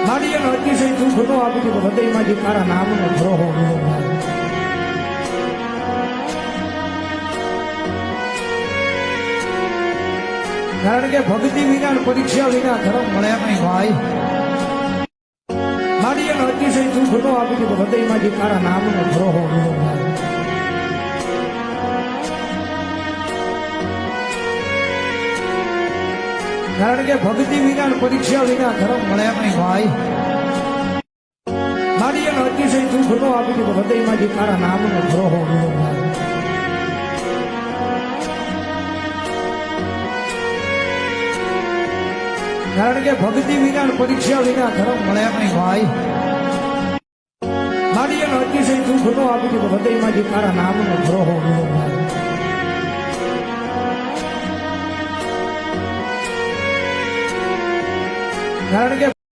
મારી એનો અતિશય દુઃખ નો આપી દીધું હૃદયમાં જે તારા નામનો દ્રોહો મળ્યો. કારણ કે ભક્તિ વિના પરીક્ષા વિના ધર્મ મળે નહીં ભાઈ. મારી એનો અતિશય દુઃખ નો આપી દીધું હૃદયમાં જે તારા નામનો દ્રોહો મળ્યો. કારણ કે ભક્તિ વિના પરીક્ષા વિના ધર્મ મળે નહીં ભાઈ. મારી એનો અતિશય દુઃખ નો આપી દીધું હૃદયમાં જે તારા નામનો દ્રોહો મળ્યો. કારણ કે ભક્તિ વિના પરીક્ષા વિના ધર્મ મળે નહીં ભાઈ. મારી એનો અતિશય દુઃખ નો આપી દીધું હૃદયમાં જે તારા નામનો દ્રોહો મળ્યો. કારણ કે